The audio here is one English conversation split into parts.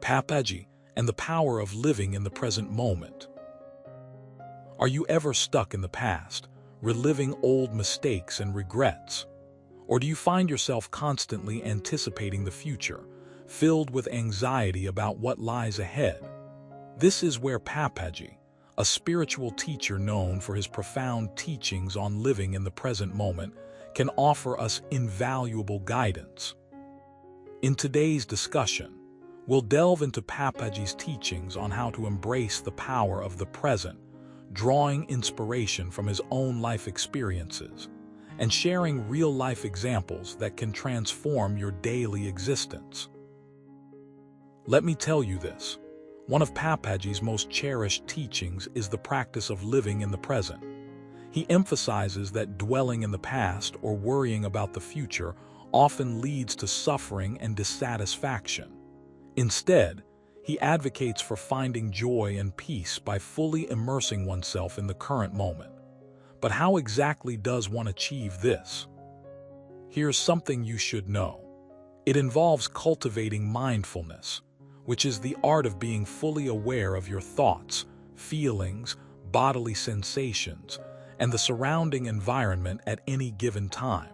Papaji, and the power of living in the present moment. Are you ever stuck in the past, reliving old mistakes and regrets? Or do you find yourself constantly anticipating the future, filled with anxiety about what lies ahead? This is where Papaji, a spiritual teacher known for his profound teachings on living in the present moment, can offer us invaluable guidance. In today's discussion, we'll delve into Papaji's teachings on how to embrace the power of the present, drawing inspiration from his own life experiences, and sharing real-life examples that can transform your daily existence. Let me tell you this, one of Papaji's most cherished teachings is the practice of living in the present. He emphasizes that dwelling in the past or worrying about the future often leads to suffering and dissatisfaction. Instead, he advocates for finding joy and peace by fully immersing oneself in the current moment. But how exactly does one achieve this? Here's something you should know. It involves cultivating mindfulness, which is the art of being fully aware of your thoughts, feelings, bodily sensations, and the surrounding environment at any given time.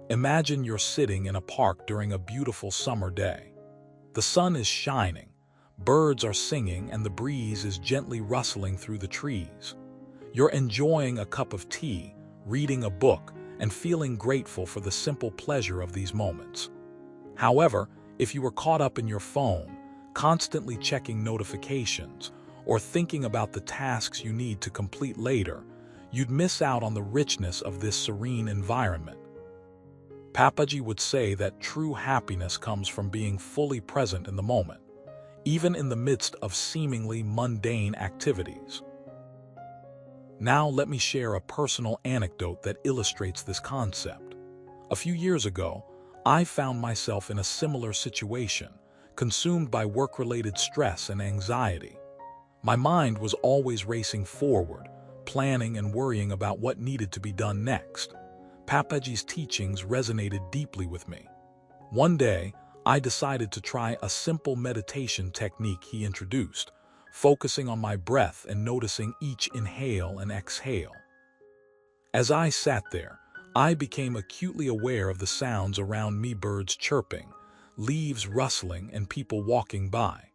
Imagine you're sitting in a park during a beautiful summer day. The sun is shining, birds are singing, and the breeze is gently rustling through the trees. You're enjoying a cup of tea, reading a book, and feeling grateful for the simple pleasure of these moments. However, if you were caught up in your phone, constantly checking notifications, or thinking about the tasks you need to complete later, you'd miss out on the richness of this serene environment. Papaji would say that true happiness comes from being fully present in the moment, even in the midst of seemingly mundane activities. Now let me share a personal anecdote that illustrates this concept. A few years ago, I found myself in a similar situation, consumed by work-related stress and anxiety. My mind was always racing forward, planning and worrying about what needed to be done next. Papaji's teachings resonated deeply with me. One day, I decided to try a simple meditation technique he introduced, focusing on my breath and noticing each inhale and exhale. As I sat there, I became acutely aware of the sounds around me: birds chirping, leaves rustling, and people walking by.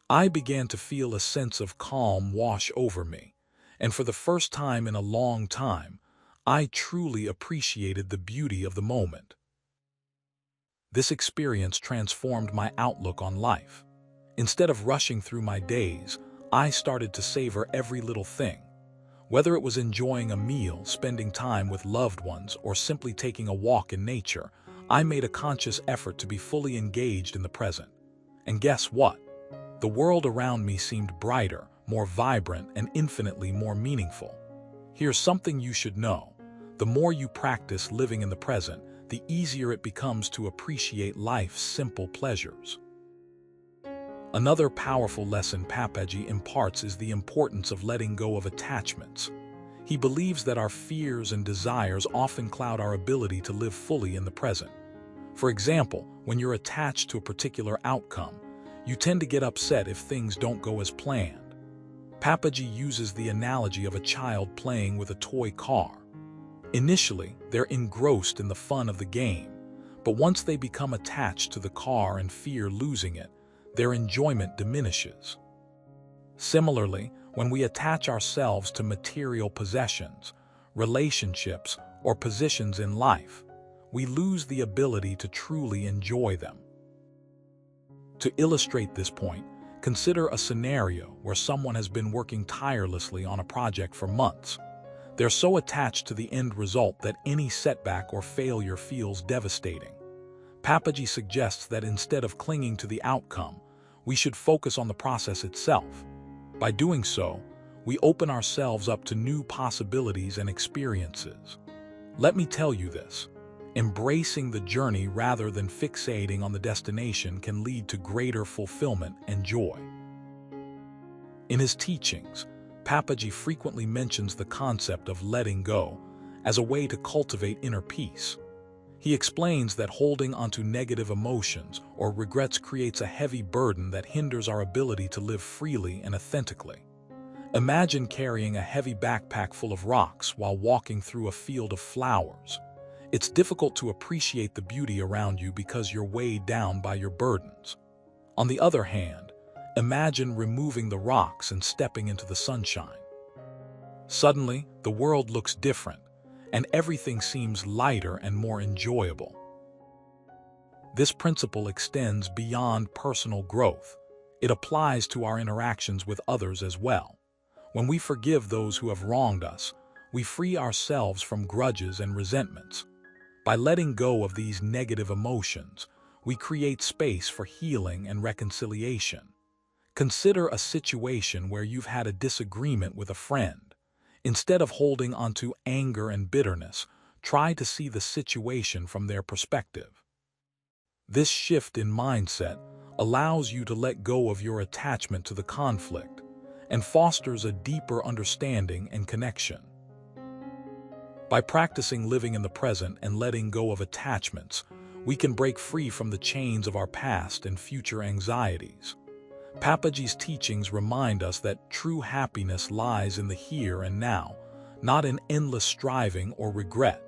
I began to feel a sense of calm wash over me, and for the first time in a long time, I truly appreciated the beauty of the moment. This experience transformed my outlook on life. Instead of rushing through my days, I started to savor every little thing. Whether it was enjoying a meal, spending time with loved ones, or simply taking a walk in nature, I made a conscious effort to be fully engaged in the present. And guess what? The world around me seemed brighter, more vibrant, and infinitely more meaningful. Here's something you should know. The more you practice living in the present, the easier it becomes to appreciate life's simple pleasures. Another powerful lesson Papaji imparts is the importance of letting go of attachments. He believes that our fears and desires often cloud our ability to live fully in the present. For example, when you're attached to a particular outcome, you tend to get upset if things don't go as planned. Papaji uses the analogy of a child playing with a toy car. Initially, they're engrossed in the fun of the game, but once they become attached to the car and fear losing it, their enjoyment diminishes. Similarly, when we attach ourselves to material possessions, relationships, or positions in life, we lose the ability to truly enjoy them. To illustrate this point, consider a scenario where someone has been working tirelessly on a project for months. They're so attached to the end result that any setback or failure feels devastating. Papaji suggests that instead of clinging to the outcome, we should focus on the process itself. By doing so, we open ourselves up to new possibilities and experiences. Let me tell you this. Embracing the journey rather than fixating on the destination can lead to greater fulfillment and joy. In his teachings, Papaji frequently mentions the concept of letting go as a way to cultivate inner peace. He explains that holding onto negative emotions or regrets creates a heavy burden that hinders our ability to live freely and authentically. Imagine carrying a heavy backpack full of rocks while walking through a field of flowers. It's difficult to appreciate the beauty around you because you're weighed down by your burdens. On the other hand, imagine removing the rocks and stepping into the sunshine. Suddenly, the world looks different, and everything seems lighter and more enjoyable. This principle extends beyond personal growth. It applies to our interactions with others as well. When we forgive those who have wronged us, we free ourselves from grudges and resentments. By letting go of these negative emotions, we create space for healing and reconciliation. Consider a situation where you've had a disagreement with a friend. Instead of holding onto anger and bitterness, try to see the situation from their perspective. This shift in mindset allows you to let go of your attachment to the conflict and fosters a deeper understanding and connection. By practicing living in the present and letting go of attachments, we can break free from the chains of our past and future anxieties. Papaji's teachings remind us that true happiness lies in the here and now, not in endless striving or regret.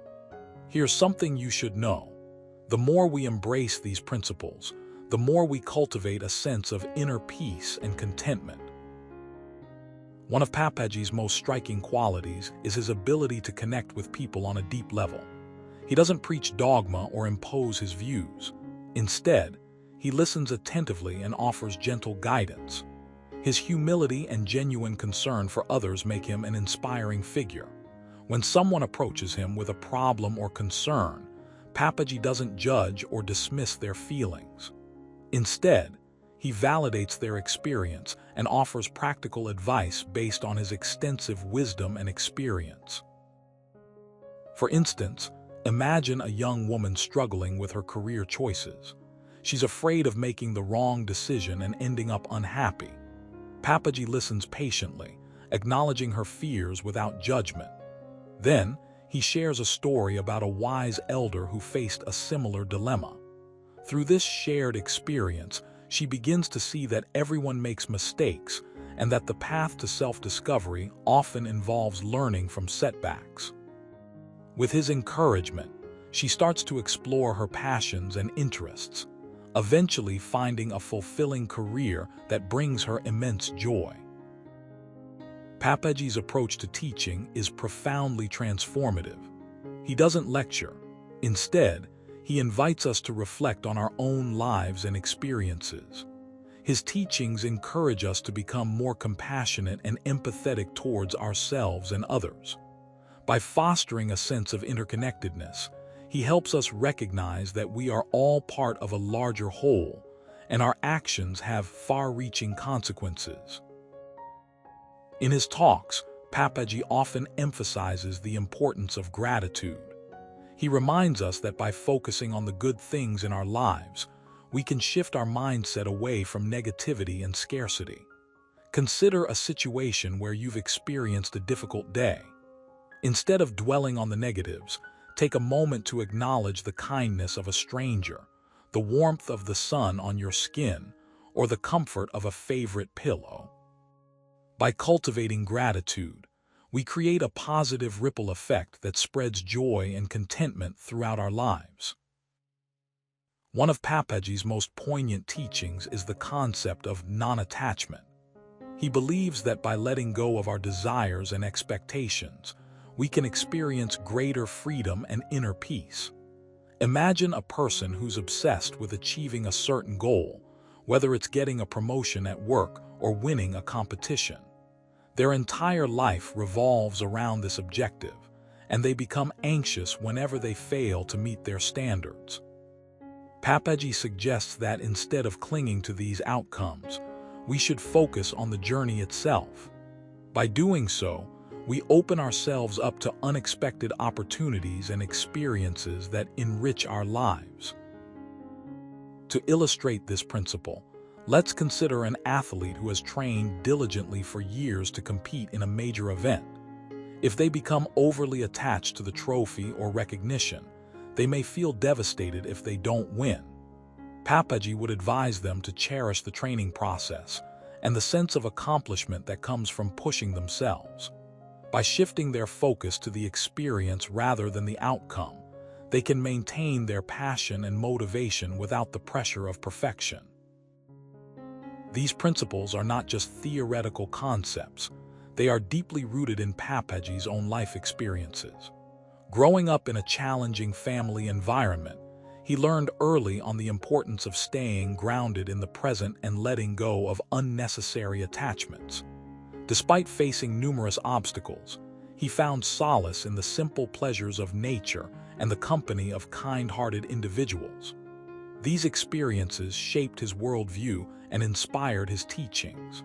Here's something you should know. The more we embrace these principles, the more we cultivate a sense of inner peace and contentment. One of Papaji's most striking qualities is his ability to connect with people on a deep level. He doesn't preach dogma or impose his views. Instead, he listens attentively and offers gentle guidance. His humility and genuine concern for others make him an inspiring figure. When someone approaches him with a problem or concern, Papaji doesn't judge or dismiss their feelings. Instead, he validates their experience and offers practical advice based on his extensive wisdom and experience. For instance, imagine a young woman struggling with her career choices. She's afraid of making the wrong decision and ending up unhappy. Papaji listens patiently, acknowledging her fears without judgment. Then, he shares a story about a wise elder who faced a similar dilemma. Through this shared experience, she begins to see that everyone makes mistakes and that the path to self-discovery often involves learning from setbacks. With his encouragement, she starts to explore her passions and interests, eventually finding a fulfilling career that brings her immense joy. Papaji's approach to teaching is profoundly transformative. He doesn't lecture. Instead, he invites us to reflect on our own lives and experiences. His teachings encourage us to become more compassionate and empathetic towards ourselves and others. By fostering a sense of interconnectedness, he helps us recognize that we are all part of a larger whole, and our actions have far-reaching consequences. In his talks, Papaji often emphasizes the importance of gratitude. He reminds us that by focusing on the good things in our lives, we can shift our mindset away from negativity and scarcity. Consider a situation where you've experienced a difficult day. Instead of dwelling on the negatives, take a moment to acknowledge the kindness of a stranger, the warmth of the sun on your skin, or the comfort of a favorite pillow. By cultivating gratitude, we create a positive ripple effect that spreads joy and contentment throughout our lives. One of Papaji's most poignant teachings is the concept of non-attachment. He believes that by letting go of our desires and expectations, we can experience greater freedom and inner peace. Imagine a person who's obsessed with achieving a certain goal, whether it's getting a promotion at work or winning a competition. Their entire life revolves around this objective, and they become anxious whenever they fail to meet their standards. Papaji suggests that instead of clinging to these outcomes, we should focus on the journey itself. By doing so, we open ourselves up to unexpected opportunities and experiences that enrich our lives. To illustrate this principle, let's consider an athlete who has trained diligently for years to compete in a major event. If they become overly attached to the trophy or recognition, They may feel devastated if they don't win. Papaji would advise them to cherish the training process and the sense of accomplishment that comes from pushing themselves. By shifting their focus to the experience rather than the outcome, they can maintain their passion and motivation without the pressure of perfection. These principles are not just theoretical concepts, they are deeply rooted in Papaji's own life experiences. Growing up in a challenging family environment, he learned early on the importance of staying grounded in the present and letting go of unnecessary attachments. Despite facing numerous obstacles, he found solace in the simple pleasures of nature and the company of kind-hearted individuals. These experiences shaped his worldview and inspired his teachings.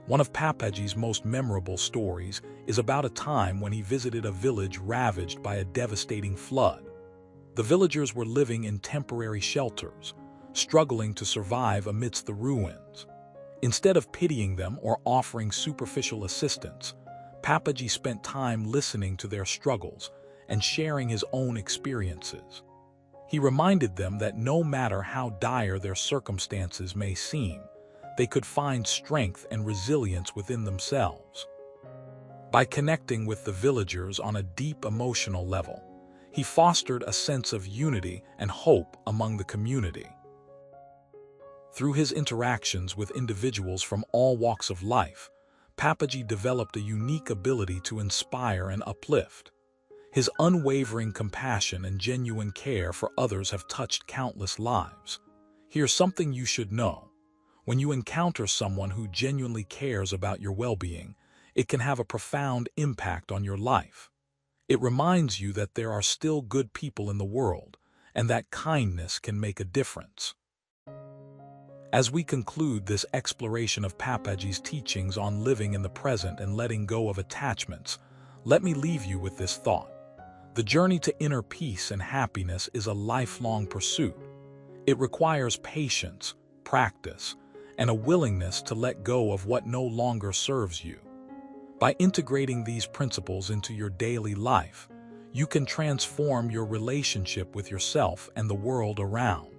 One of Papaji's most memorable stories is about a time when he visited a village ravaged by a devastating flood. The villagers were living in temporary shelters, struggling to survive amidst the ruins. Instead of pitying them or offering superficial assistance, Papaji spent time listening to their struggles and sharing his own experiences. He reminded them that no matter how dire their circumstances may seem, they could find strength and resilience within themselves. By connecting with the villagers on a deep emotional level, he fostered a sense of unity and hope among the community. Through his interactions with individuals from all walks of life, Papaji developed a unique ability to inspire and uplift. His unwavering compassion and genuine care for others have touched countless lives. Here's something you should know. When you encounter someone who genuinely cares about your well-being, it can have a profound impact on your life. It reminds you that there are still good people in the world, and that kindness can make a difference. As we conclude this exploration of Papaji's teachings on living in the present and letting go of attachments, let me leave you with this thought. The journey to inner peace and happiness is a lifelong pursuit. It requires patience, practice, and a willingness to let go of what no longer serves you. By integrating these principles into your daily life, you can transform your relationship with yourself and the world around.